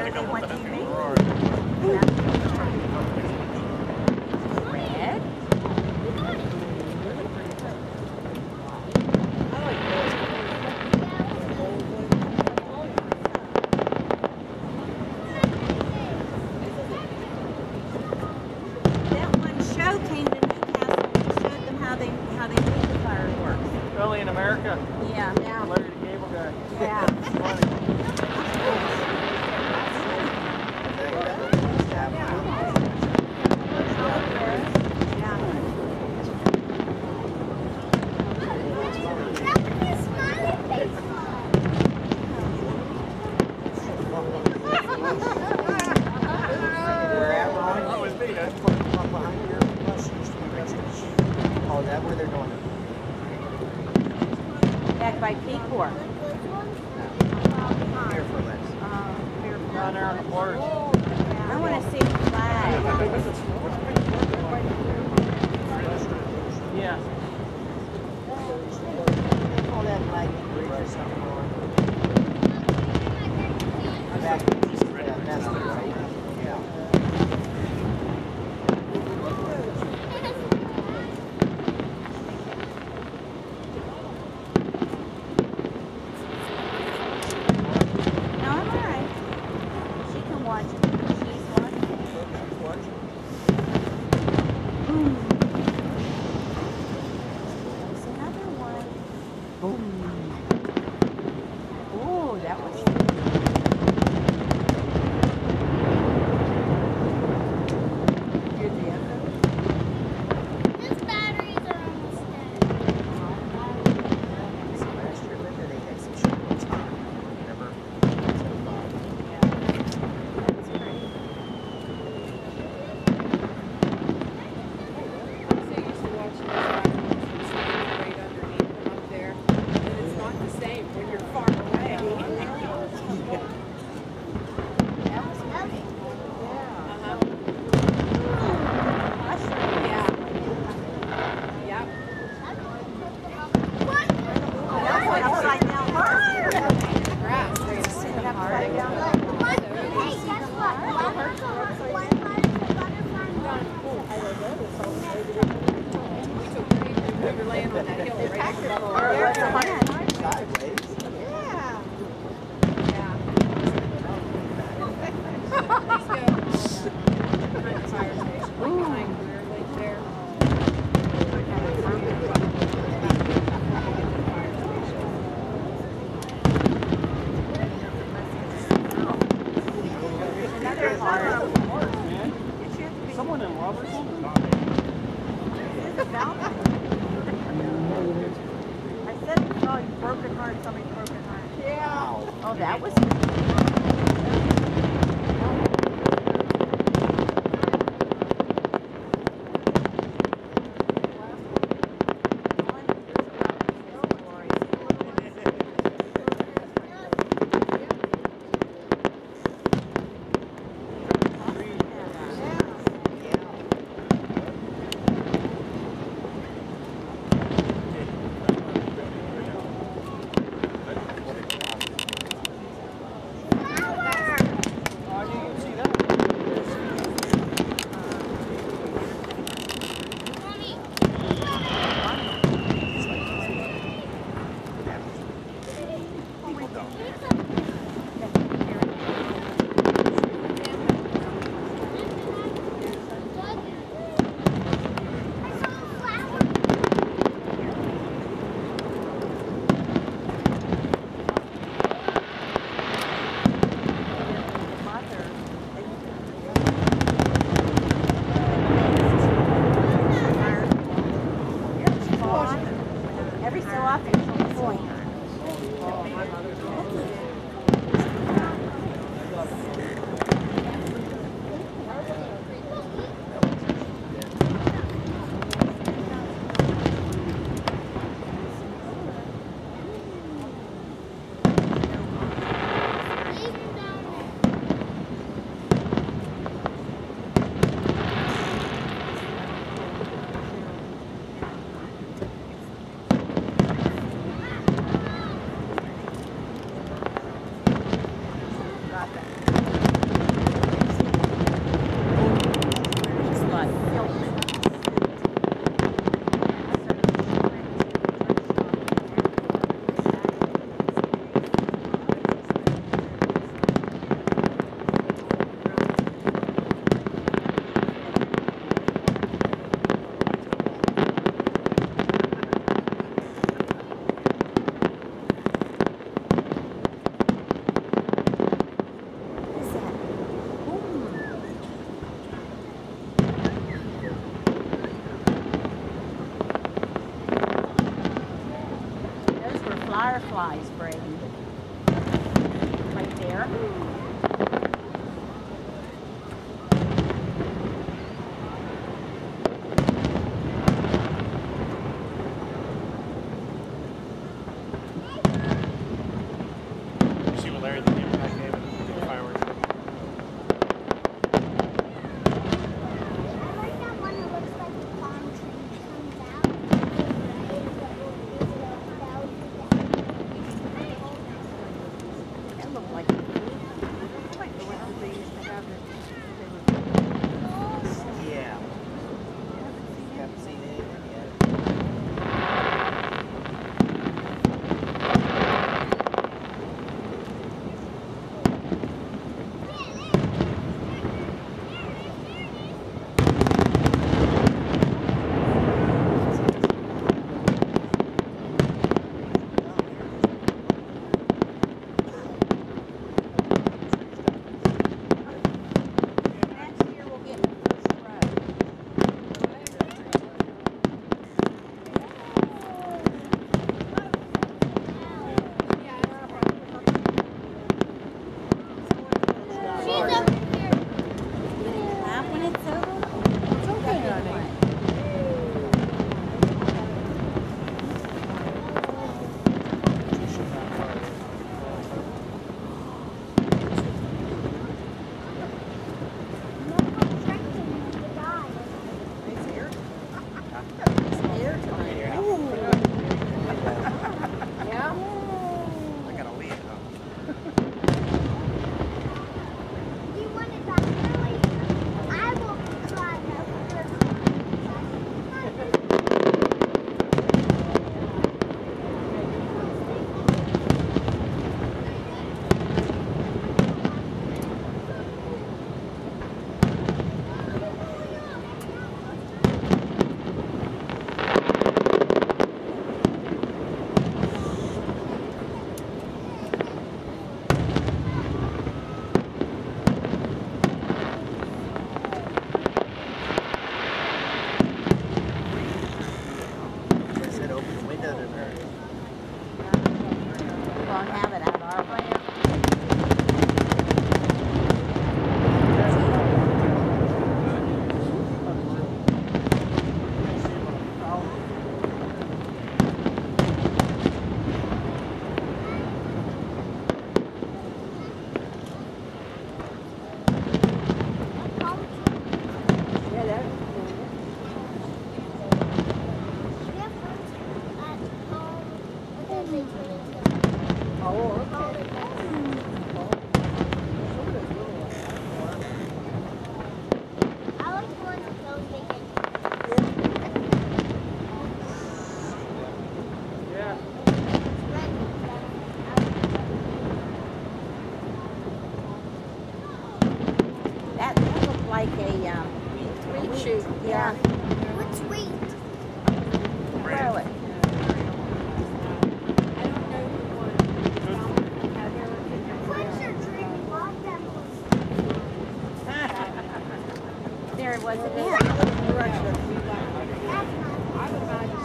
there they want to be made. Red? That one show came to Newcastle and showed them how they make the fireworks. Early in America. Yeah. Yeah. Larry the Cable Guy. Yeah. Oh, that where they're going? Back by P-Corps. Here for less. Down there on the porch. I want to see the flag. Yeah. They call that flag bridge or something. Back, yeah, that's the right. Yeah. No, I'm all right. She can watch it. She's watching. Boom. There's another one. Boom. Oh, that was. Here's the other. His batteries are almost dead. So last year, Linda, they had some shit on top. Remember? That's pretty. So used to watch those fireworks and standing right underneath them up there, and it's not the same when you're far away. That was pretty. Uh-huh. Mushroom. Yeah. Yep. That one upside down hard. Grass. They're gonna Sit it upside down. Hey, guess what? One heart's a butterfly. We took pictures. We were laying on that hill right Sideways. Yeah. Yeah. Let's go. Behind the fire station. Like behind Clear Lake there. Another hard. Someone in Robertson? There's a fountain. I said we saw broken heart, somebody's broken heart. Yeah. Oh, that was. Oh, you can see that. Every so often, she'll point. Got that. there. You see what Larry the impact gave it? The fireworks. I like that one that looks like a palm tree comes out. That looked like the ones they used to have it. Yeah. Haven't seen anything yet. Next year we'll get the first row. She's up here. Laugh when it's over. It's okay, honey. It's here. It's here tonight. Yeah. I gotta leave though. Do you want it back early? I will climb up your They said open the window to her. Won't have it out our way. Yeah, that's I like the ones with those big eggs. Yeah. that looked like a Reed shoot. yeah. What's sweet? Throw it. I don't know who won. Heather and What's your dream? Love them. There it was again. That's not. I would imagine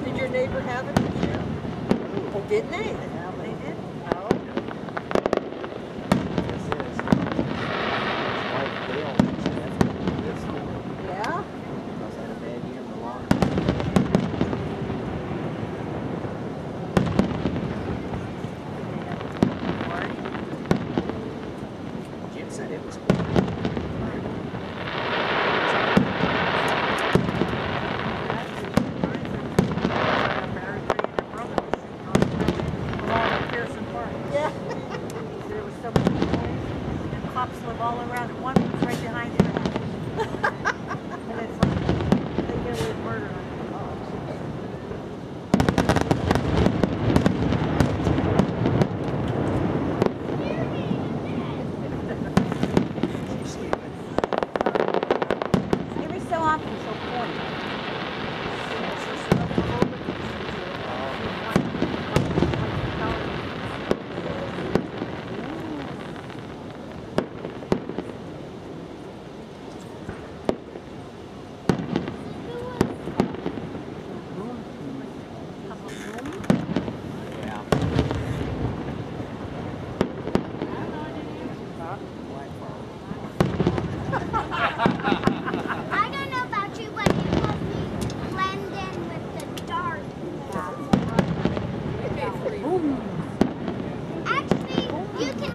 Did your neighbor have it this year? Oh, didn't they?